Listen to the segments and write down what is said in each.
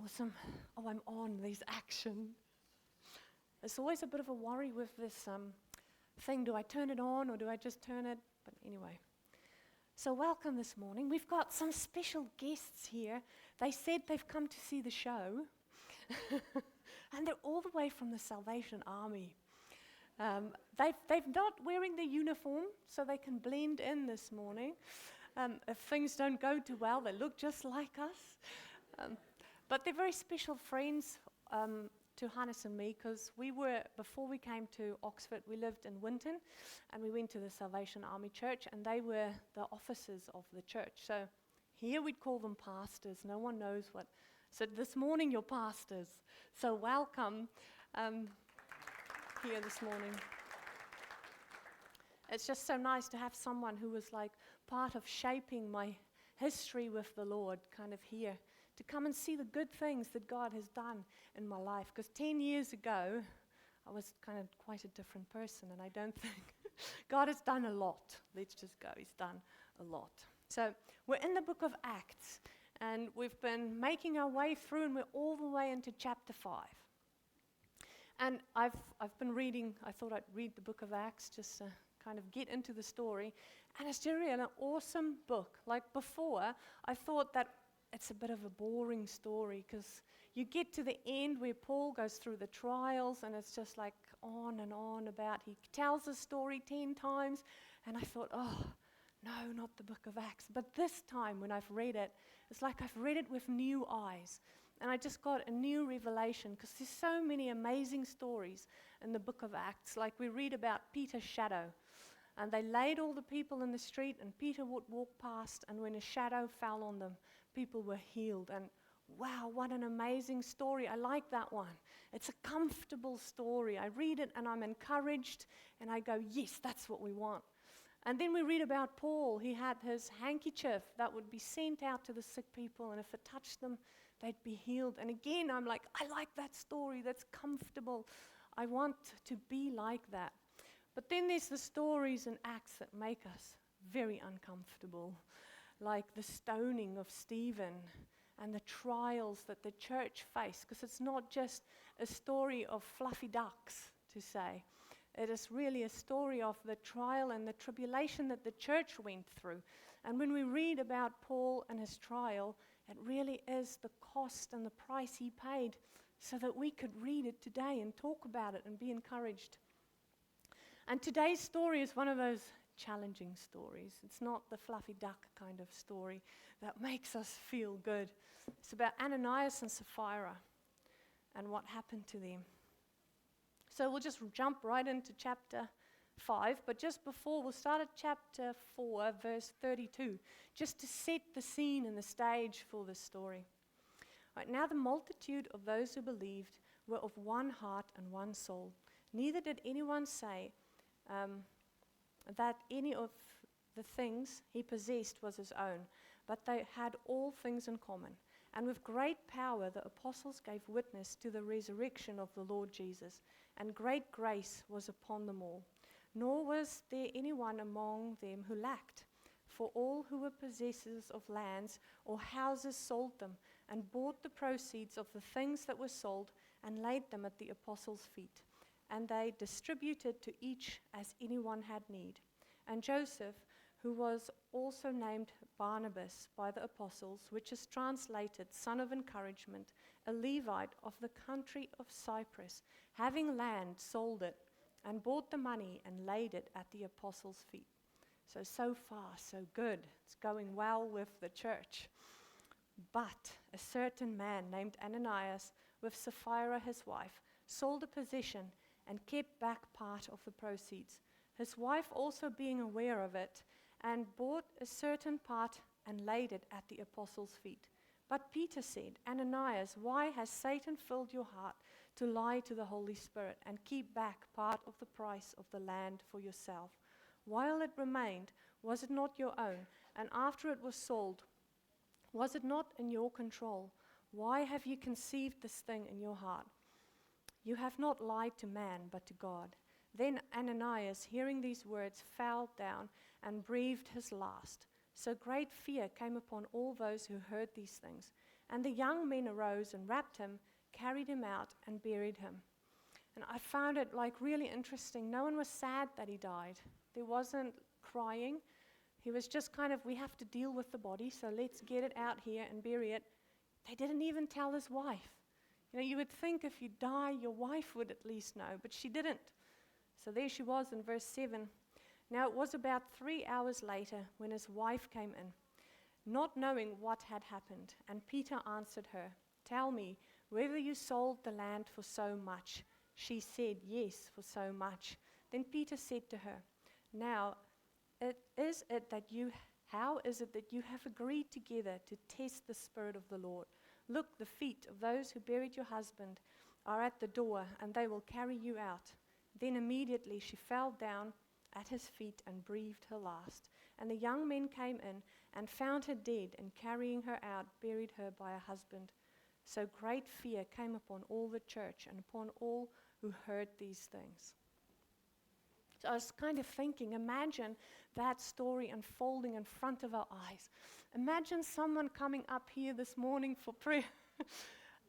Awesome. Oh, I'm on. There's action. It's always a bit of a worry with this thing. Do I turn it on or do I just turn it? But anyway. So welcome this morning. We've got some special guests here. They said they've come to see the show. And they're all the way from the Salvation Army. They've not wearing their uniform, so they can blend in this morning. If things don't go too well, they look just like us. But they're very special friends to Hannes and me, because before we came to Oxford, we lived in Winton, and we went to the Salvation Army Church, and they were the officers of the church. So here we'd call them pastors. No one knows what. So this morning, you're pastors. So welcome here this morning. It's just so nice to have someone who was like part of shaping my history with the Lord kind of here, to come and see the good things that God has done in my life. Because 10 years ago, I was kind of quite a different person, and I don't think God has done a lot. Let's just go. He's done a lot. So we're in the book of Acts, and we've been making our way through, and we're all the way into chapter 5. And I've been reading, I thought I'd read the book of Acts just to kind of get into the story. And it's really an awesome book. Like before, I thought that it's a bit of a boring story, because you get to the end where Paul goes through the trials, and it's just like on and on about, he tells the story 10 times, and I thought, oh, no, not the book of Acts. But this time when I've read it, it's like I've read it with new eyes, and I just got a new revelation, because there's so many amazing stories in the book of Acts. Like we read about Peter's shadow, and they laid all the people in the street, and Peter would walk past, and when a shadow fell on them, people were healed. And wow, what an amazing story. I like that one. It's a comfortable story. I read it and I'm encouraged, and I go, yes, that's what we want. And then we read about Paul. He had his handkerchief that would be sent out to the sick people, and if it touched them, they'd be healed. And again, I'm like, I like that story. That's comfortable. I want to be like that. But then there's the stories in Acts that make us very uncomfortable, like the stoning of Stephen and the trials that the church faced, because it's not just a story of fluffy ducks, to say. It is really a story of the trial and the tribulation that the church went through. And when we read about Paul and his trial, it really is the cost and the price he paid so that we could read it today and talk about it and be encouraged. And today's story is one of those challenging stories. It's not the fluffy duck kind of story that makes us feel good. It's about Ananias and Sapphira and what happened to them. So we'll just jump right into chapter 5, but just before, we'll start at chapter 4, verse 32, just to set the scene and the stage for this story. Right, now the multitude of those who believed were of one heart and one soul. Neither did anyone say that any of the things he possessed was his own, but they had all things in common. And with great power the apostles gave witness to the resurrection of the Lord Jesus, and great grace was upon them all. Nor was there anyone among them who lacked, for all who were possessors of lands or houses sold them, and bought the proceeds of the things that were sold, and laid them at the apostles' feet. And they distributed to each as anyone had need. And Joseph, who was also named Barnabas by the apostles, which is translated Son of Encouragement, a Levite of the country of Cyprus, having land, sold it, and bought the money and laid it at the apostles' feet. So far, so good. It's going well with the church. But a certain man named Ananias, with Sapphira his wife, sold a possession and kept back part of the proceeds. His wife also being aware of it, and bought a certain part and laid it at the apostles' feet. But Peter said, Ananias, why has Satan filled your heart to lie to the Holy Spirit and keep back part of the price of the land for yourself? While it remained, was it not your own? And after it was sold, was it not in your control? Why have you conceived this thing in your heart? You have not lied to man, but to God. Then Ananias, hearing these words, fell down and breathed his last. So great fear came upon all those who heard these things. And the young men arose and wrapped him, carried him out, and buried him. And I found it like really interesting. No one was sad that he died. There wasn't crying. He was just kind of, we have to deal with the body, so let's get it out here and bury it. They didn't even tell his wife. You know, you would think if you die, your wife would at least know, but she didn't. So there she was in verse 7. Now it was about 3 hours later when his wife came in, not knowing what had happened. And Peter answered her, "Tell me whether you sold the land for so much." She said, "Yes, for so much." Then Peter said to her, "Now, how is it that you have agreed together to test the Spirit of the Lord? Look, the feet of those who buried your husband are at the door, and they will carry you out." Then immediately she fell down at his feet and breathed her last. And the young men came in and found her dead, and carrying her out, buried her by her husband. So great fear came upon all the church and upon all who heard these things. So I was kind of thinking, imagine that story unfolding in front of our eyes. Imagine someone coming up here this morning for prayer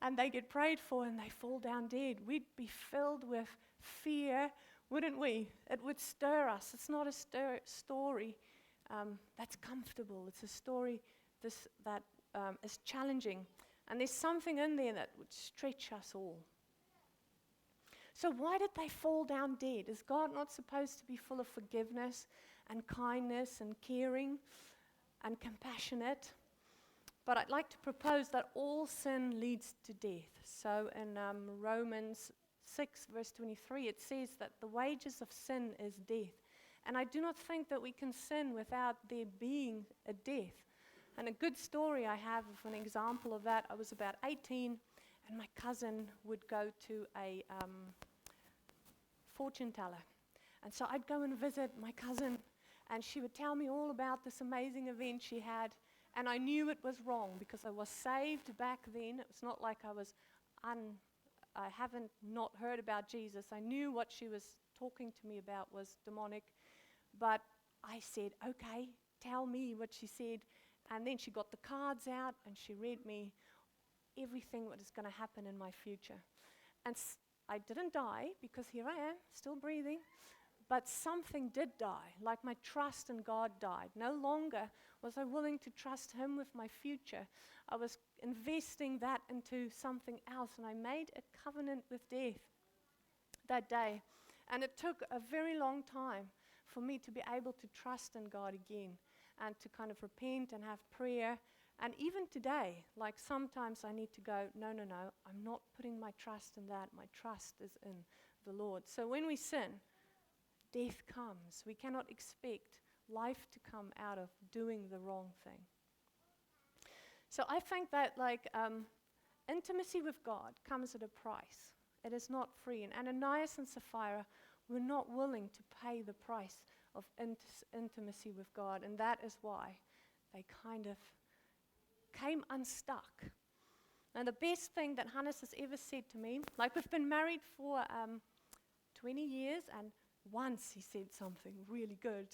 and they get prayed for and they fall down dead. We'd be filled with fear, wouldn't we? It would stir us. It's not a story that's comfortable. It's a story that is challenging. And there's something in there that would stretch us all. So why did they fall down dead? Is God not supposed to be full of forgiveness and kindness and caring and compassionate? But I'd like to propose that all sin leads to death. So in Romans 6 verse 23, it says that the wages of sin is death. And I do not think that we can sin without there being a death. And a good story I have of an example of that, I was about 18 and my cousin would go to a fortune teller. And so I'd go and visit my cousin and she would tell me all about this amazing event she had. And I knew it was wrong because I was saved back then. It was not like I haven't not heard about Jesus. I knew what she was talking to me about was demonic. But I said, "Okay, tell me what she said." And then she got the cards out and she read me everything that is going to happen in my future. And I didn't die because here I am, still breathing. But something did die, like my trust in God died. No longer was I willing to trust Him with my future. I was investing that into something else, and I made a covenant with death that day. And it took a very long time for me to be able to trust in God again and to kind of repent and have prayer. And even today, like sometimes I need to go, no, I'm not putting my trust in that. My trust is in the Lord. So when we sin, death comes. We cannot expect life to come out of doing the wrong thing. So I think that intimacy with God comes at a price. It is not free. And Ananias and Sapphira were not willing to pay the price of intimacy with God. And that is why they kind of came unstuck. Now the best thing that Hannes has ever said to me, like we've been married for 20 years and once he said something really good.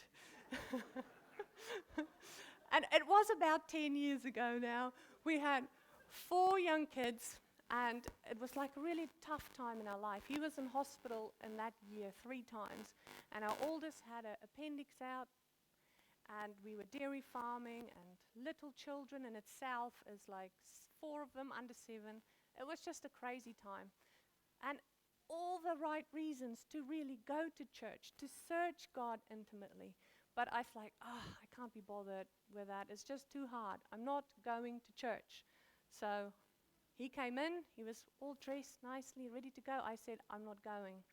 And it was about 10 years ago now. We had 4 young kids, and it was like a really tough time in our life. He was in hospital in that year 3 times, and our oldest had an appendix out, and we were dairy farming, and little children in itself is like 4 of them under 7. It was just a crazy time. And all the right reasons to really go to church, to search God intimately. But I was like, I can't be bothered with that. It's just too hard. I'm not going to church. So he came in. He was all dressed nicely, ready to go. I said, I'm not going.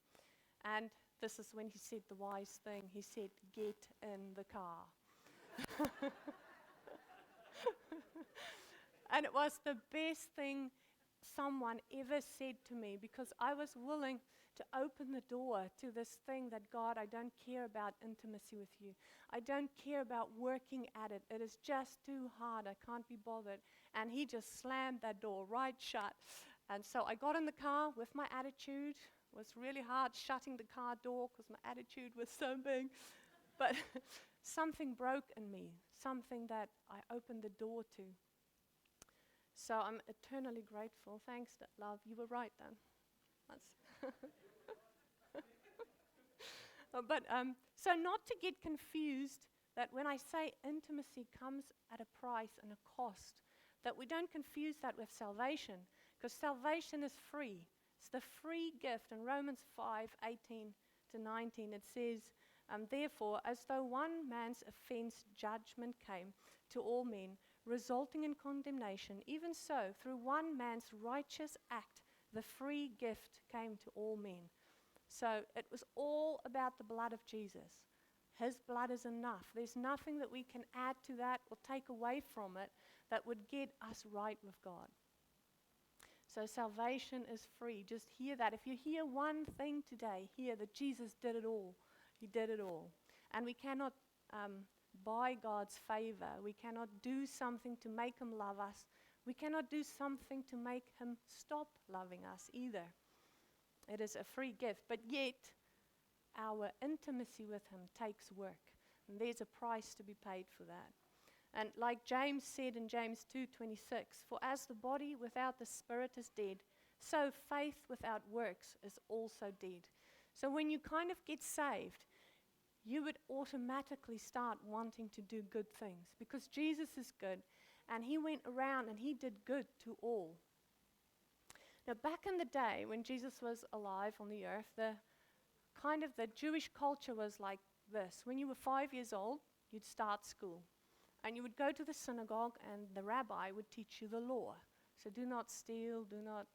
And this is when he said the wise thing. He said, get in the car. And it was the best thing someone ever said to me, because I was willing to open the door to this thing that, God, I don't care about intimacy with you. I don't care about working at it. It is just too hard. I can't be bothered. And he just slammed that door right shut. And so I got in the car with my attitude. It was really hard shutting the car door because my attitude was so big. But something broke in me, something that I opened the door to. So I'm eternally grateful. Thanks, love. You were right then. That's so not to get confused that when I say intimacy comes at a price and a cost, that we don't confuse that with salvation, because salvation is free. It's the free gift. In Romans 5:18 to 19, it says, therefore, as though one man's offense judgment came to all men, resulting in condemnation, even so, through one man's righteous act, the free gift came to all men. So it was all about the blood of Jesus. His blood is enough. There's nothing that we can add to that or take away from it that would get us right with God. So salvation is free. Just hear that. If you hear one thing today, hear that Jesus did it all. He did it all. And we cannot buy God's favor. We cannot do something to make him love us. We cannot do something to make him stop loving us either. It is a free gift, but yet our intimacy with him takes work. And there's a price to be paid for that. And like James said in James 2:26, for as the body without the spirit is dead, so faith without works is also dead. So when you kind of get saved, you would automatically start wanting to do good things, because Jesus is good, and he went around and he did good to all. Now, back in the day when Jesus was alive on the earth, the Jewish culture was like this. When you were 5 years old, you'd start school. And you would go to the synagogue, and the rabbi would teach you the law. So do not steal, do not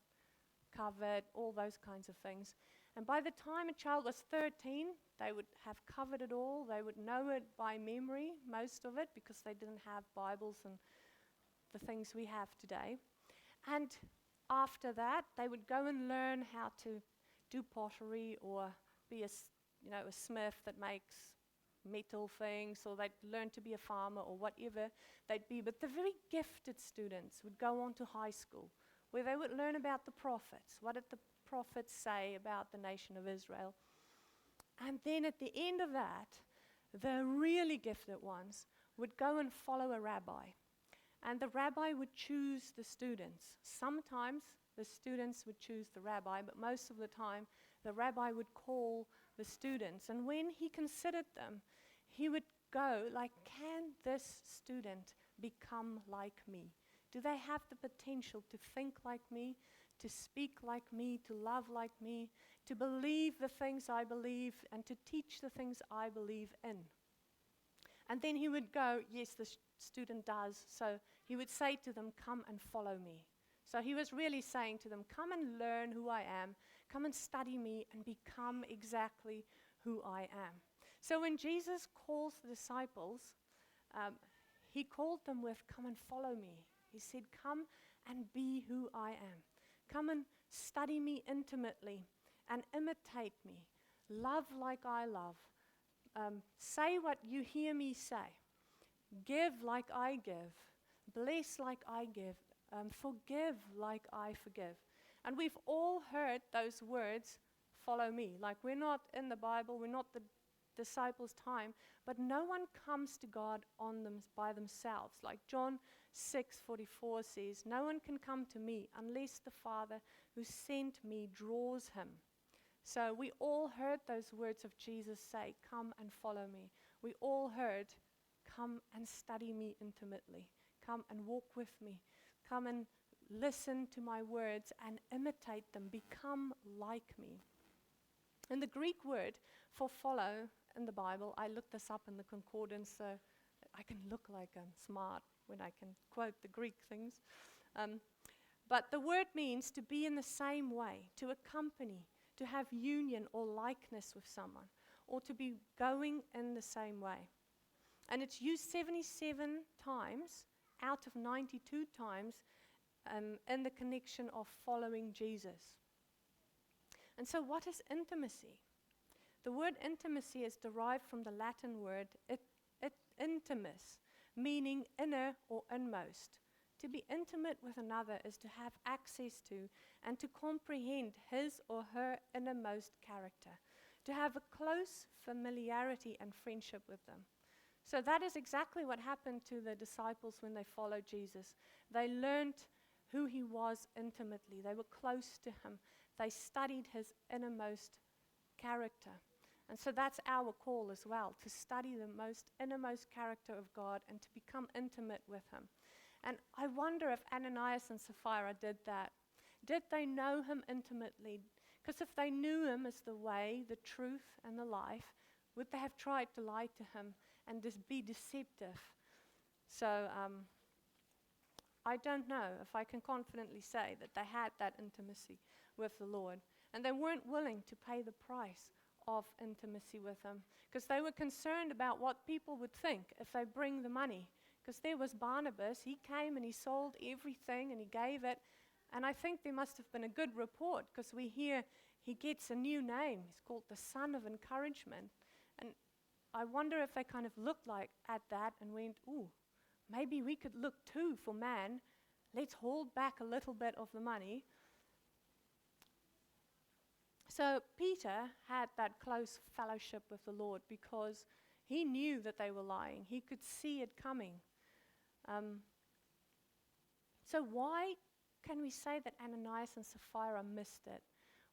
covet, all those kinds of things. And by the time a child was 13, they would have covered it all. They would know it by memory, most of it, because they didn't have Bibles and the things we have today. And after that, they would go and learn how to do pottery or be a smith that makes metal things, or they'd learn to be a farmer or whatever they'd be. But the very gifted students would go on to high school, where they would learn about the prophets. What did the prophets say about the nation of Israel? And then at the end of that, the really gifted ones would go and follow a rabbi. And the rabbi would choose the students. Sometimes the students would choose the rabbi, but most of the time the rabbi would call the students. And when he considered them, he would go like, can this student become like me? Do they have the potential to think like me, to speak like me, to love like me, to believe the things I believe, and to teach the things I believe in? And then he would go, yes, the student does. So he would say to them, come and follow me. So he was really saying to them, come and learn who I am, come and study me, and become exactly who I am. So when Jesus calls the disciples, he called them with, come and follow me. He said, come and be who I am. Come and study me intimately and imitate me. Love like I love. Say what you hear me say. Give like I give. Bless like I give. Forgive like I forgive. And we've all heard those words, follow me. Like, we're not in the Bible, we're not the disciples' time, but no one comes to God by themselves. Like John 6:44 says, no one can come to me unless the Father who sent me draws him. So we all heard those words of Jesus say, come and follow me. We all heard, come and study me intimately. Come and walk with me. Come and listen to my words and imitate them. Become like me. And the Greek word for follow in the Bible, I looked this up in the concordance so I can look like I'm smart when I can quote the Greek things. But the word means to be in the same way, to accompany, to have union or likeness with someone, or to be going in the same way. And it's used 77 times out of 92 times in the connection of following Jesus. And so what is intimacy? The word intimacy is derived from the Latin word intimus, meaning inner or inmost. To be intimate with another is to have access to and to comprehend his or her innermost character, to have a close familiarity and friendship with them. So that is exactly what happened to the disciples when they followed Jesus. They learned who he was intimately. They were close to him. They studied his innermost character. And so that's our call as well, to study the most innermost character of God and to become intimate with him. And I wonder if Ananias and Sapphira did that. Did they know him intimately? Because if they knew him as the way, the truth, and the life, would they have tried to lie to him and just be deceptive? So I don't know if I can confidently say that they had that intimacy with the Lord. And they weren't willing to pay the price of intimacy with him because they were concerned about what people would think if they bring the money. Because there was Barnabas, he came and he sold everything and he gave it. And I think there must have been a good report because we hear he gets a new name. He's called the Son of Encouragement. And I wonder if they kind of looked like at that and went, ooh, maybe we could look too for man. Let's hold back a little bit of the money. So Peter had that close fellowship with the Lord because he knew that they were lying. He could see it coming. So why can we say that Ananias and Sapphira missed it?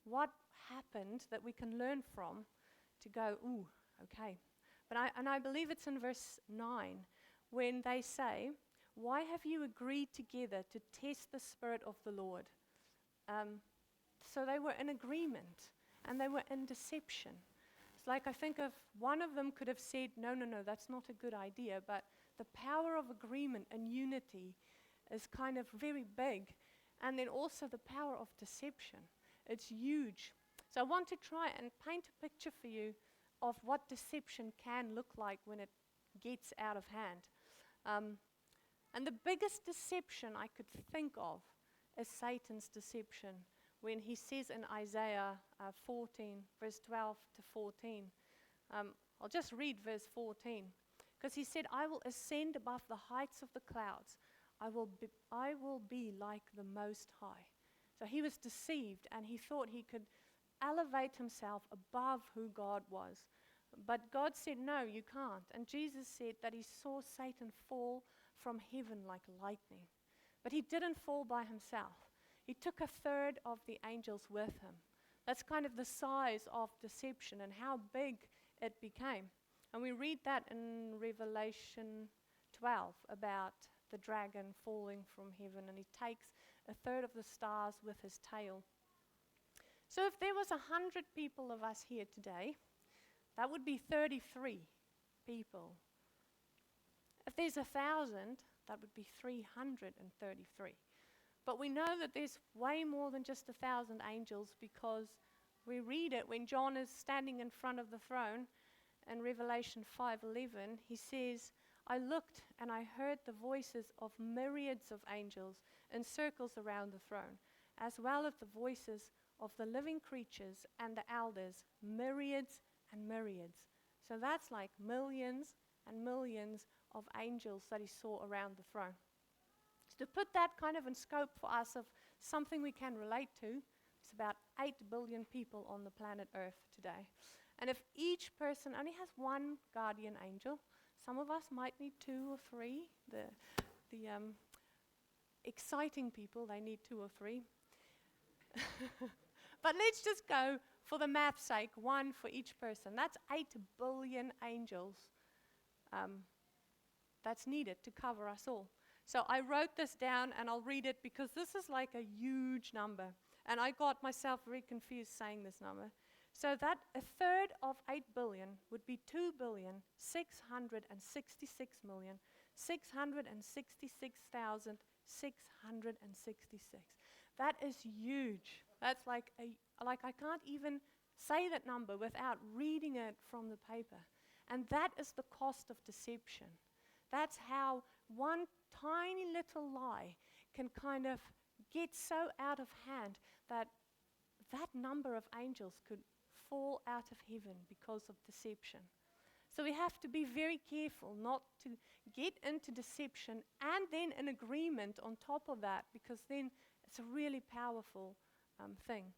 What happened that we can learn from to go, ooh, okay. But I believe it's in verse 9 when they say, why have you agreed together to test the Spirit of the Lord? So they were in agreement and they were in deception. It's like I think of one of them could have said, no, that's not a good idea. But the power of agreement and unity is kind of very big. And then also the power of deception. It's huge. So I want to try and paint a picture for you of what deception can look like when it gets out of hand. And the biggest deception I could think of is Satan's deception. When he says in Isaiah 14, verse 12 to 14. I'll just read verse 14. Because he said, I will ascend above the heights of the clouds. I will be like the Most High. So he was deceived and he thought he could elevate himself above who God was. But God said, no, you can't. And Jesus said that he saw Satan fall from heaven like lightning. But he didn't fall by himself. He took a third of the angels with him. That's kind of the size of deception and how big it became. And we read that in Revelation 12 about the dragon falling from heaven, and he takes a third of the stars with his tail. So if there was 100 people of us here today, that would be 33 people. If there's 1,000, that would be 333. But we know that there's way more than just 1,000 angels because we read it when John is standing in front of the throne in Revelation 5:11. He says, I looked and I heard the voices of myriads of angels in circles around the throne, as well as the voices of the living creatures and the elders, myriads and myriads. So that's like millions and millions of angels that he saw around the throne. So to put that kind of in scope for us of something we can relate to, it's about 8 billion people on the planet Earth today. And if each person only has one guardian angel, some of us might need 2 or 3. The exciting people, they need 2 or 3. But let's just go, for the math's sake, 1 for each person. That's 8 billion angels that's needed to cover us all. So I wrote this down, and I'll read it because this is like a huge number. And I got myself very confused saying this number. So that a third of 8 billion would be 2,666,666,666. That is huge. That's like I can't even say that number without reading it from the paper. And that is the cost of deception. That's how one tiny little lie can kind of get so out of hand that that number of angels could fall out of heaven because of deception. So we have to be very careful not to get into deception and then an agreement on top of that, because then it's a really powerful thing.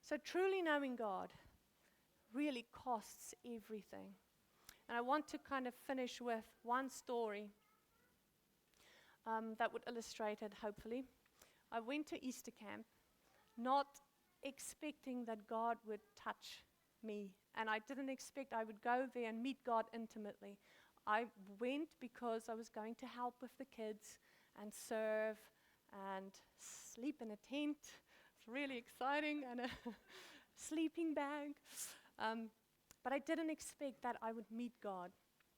So truly knowing God really costs everything. And I want to kind of finish with one story. that would illustrate it, hopefully. I went to Easter camp not expecting that God would touch me, and I didn't expect I would go there and meet God intimately. I went because I was going to help with the kids and serve and sleep in a tent. It's really exciting, and a sleeping bag. But I didn't expect that I would meet God.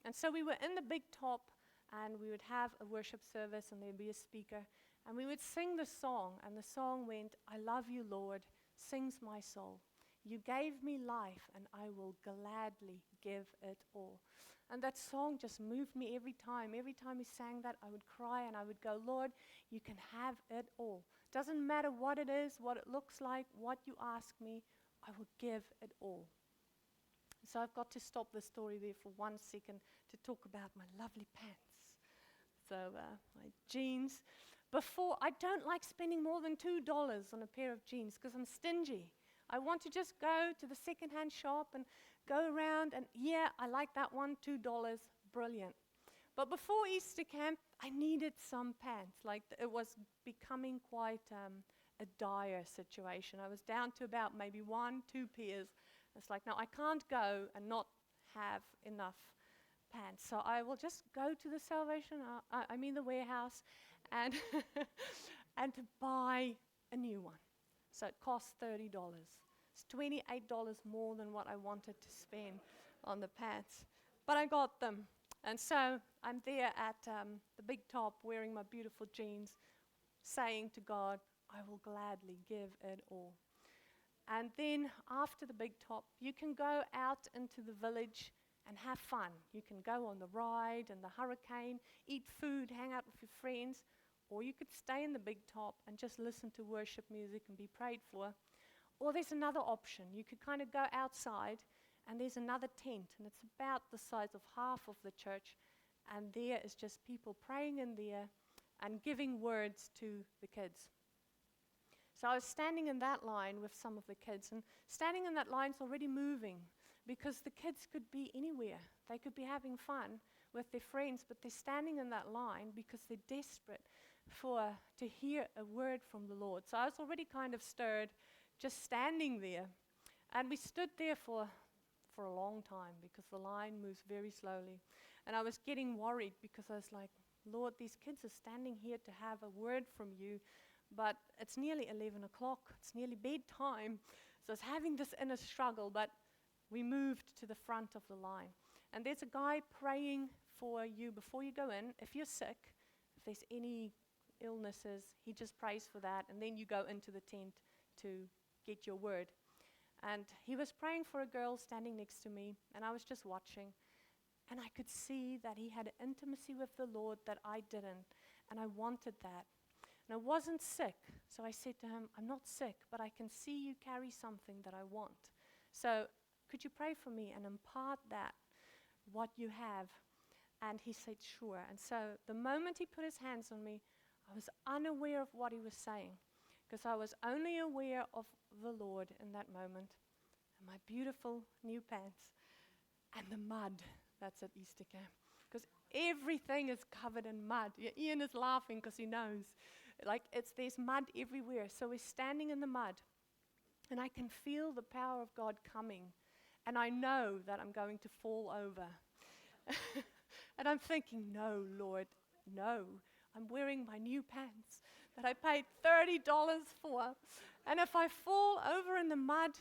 And so we were in the big top, and we would have a worship service, and there'd be a speaker, and we would sing the song, and the song went, "I love you, Lord, sings my soul. You gave me life, and I will gladly give it all." And that song just moved me every time. Every time we sang that, I would cry, and I would go, "Lord, you can have it all. Doesn't matter what it is, what it looks like, what you ask me, I will give it all." So I've got to stop the story there for 1 second to talk about my lovely pants. So my jeans. I don't like spending more than $2 on a pair of jeans because I'm stingy. I want to just go to the secondhand shop and go around and, yeah, I like that one, $2, brilliant. But before Easter camp, I needed some pants. It was becoming quite a dire situation. I was down to about maybe 1-2 pairs. It's like, no, I can't go and not have enough pants. So I will just go to the the warehouse, and and to buy a new one. So it cost $30. It's $28 more than what I wanted to spend on the pants. But I got them. And so I'm there at the big top wearing my beautiful jeans, saying to God, I will gladly give it all. And then after the big top, you can go out into the village and have fun. You can go on the ride and the hurricane, eat food, hang out with your friends, or you could stay in the big top and just listen to worship music and be prayed for. Or there's another option. You could kind of go outside, and there's another tent, and it's about the size of half of the church, and there is just people praying in there and giving words to the kids. So I was standing in that line with some of the kids, and standing in that line's already moving because the kids could be anywhere. They could be having fun with their friends, but they're standing in that line because they're desperate to hear a word from the Lord. So I was already kind of stirred just standing there. And we stood there for a long time because the line moves very slowly. And I was getting worried because I was like, Lord, these kids are standing here to have a word from you, but it's nearly 11 o'clock. It's nearly bedtime. So I was having this inner struggle, but we moved to the front of the line. And there's a guy praying for you before you go in. If you're sick, if there's any illnesses, he just prays for that, and then you go into the tent to get your word. And he was praying for a girl standing next to me, and I was just watching. And I could see that he had an intimacy with the Lord that I didn't, and I wanted that. And I wasn't sick, so I said to him, I'm not sick, but I can see you carry something that I want. So could you pray for me and impart that, what you have? And he said, sure. And so the moment he put his hands on me, I was unaware of what he was saying, because I was only aware of the Lord in that moment, and my beautiful new pants, and the mud that's at Easter camp, because everything is covered in mud. Ian is laughing because he knows. There's mud everywhere. So we're standing in the mud, and I can feel the power of God coming, and I know that I'm going to fall over. And I'm thinking, no, Lord, no. I'm wearing my new pants that I paid $30 for. And if I fall over in the mud,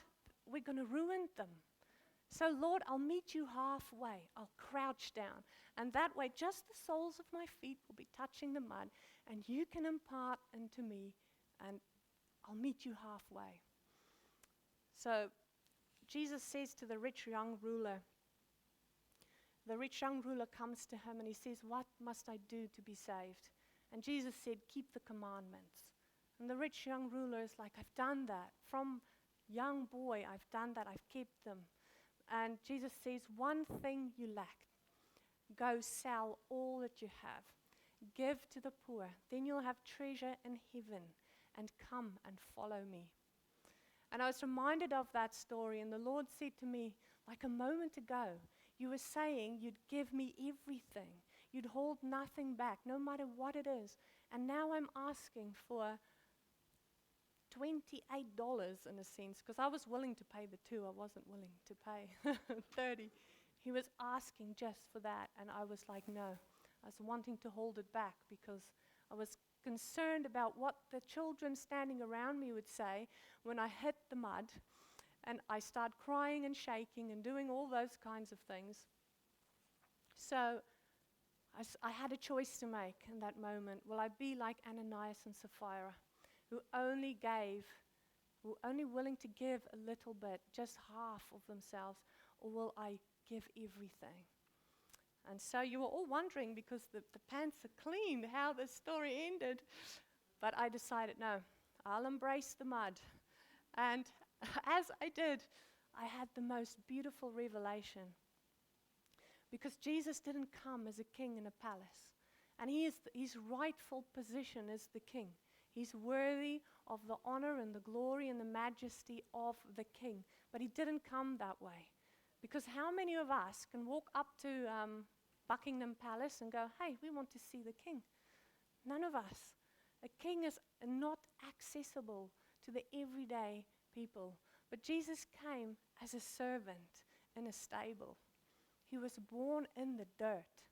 we're going to ruin them. So, Lord, I'll meet you halfway. I'll crouch down. And that way, just the soles of my feet will be touching the mud. And you can impart into me, and I'll meet you halfway. So, Jesus says to the rich young ruler comes to him and he says, what must I do to be saved? And Jesus said, keep the commandments. And the rich young ruler is like, I've done that. From young boy, I've done that. I've kept them. And Jesus says, one thing you lack. Go sell all that you have. Give to the poor. Then you'll have treasure in heaven. And come and follow me. And I was reminded of that story. And the Lord said to me, like a moment ago, you were saying you'd give me everything. you'd hold nothing back, no matter what it is. And now I'm asking for $28 in a sense, because I was willing to pay the 2. I wasn't willing to pay 30. He was asking just for that, and I was like, no. I was wanting to hold it back because I was concerned about what the children standing around me would say when I hit the mud and I start crying and shaking and doing all those kinds of things. So I had a choice to make in that moment. Will I be like Ananias and Sapphira, who were only willing to give a little bit, just half of themselves, or will I give everything? And so you were all wondering, because the pants are clean, how the story ended. But I decided, no, I'll embrace the mud. And as I did, I had the most beautiful revelation. Because Jesus didn't come as a king in a palace. And his rightful position is the king. He's worthy of the honor and the glory and the majesty of the king. But he didn't come that way. Because how many of us can walk up to Buckingham Palace and go, hey, we want to see the king? None of us. A king is not accessible to the everyday people. But Jesus came as a servant in a stable. He was born in the dirt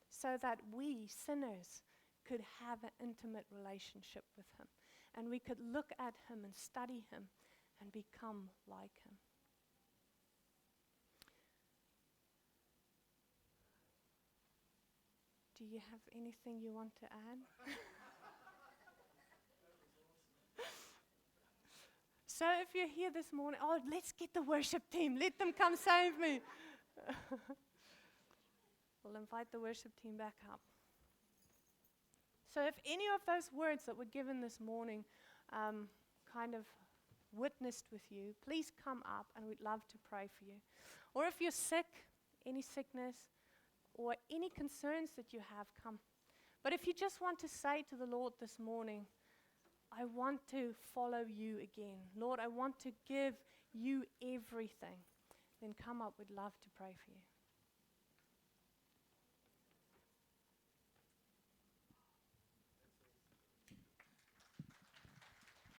so that we, sinners, could have an intimate relationship with him. And we could look at him and study him and become like him. Do you have anything you want to add? So if you're here this morning, let's get the worship team. Let them come save me. We'll invite the worship team back up. So if any of those words that were given this morning kind of witnessed with you, please come up and we'd love to pray for you. Or if you're sick, any sickness, or any concerns that you have, come. But if you just want to say to the Lord this morning, I want to follow you again. Lord, I want to give you everything. Then come up. We'd love to pray for you.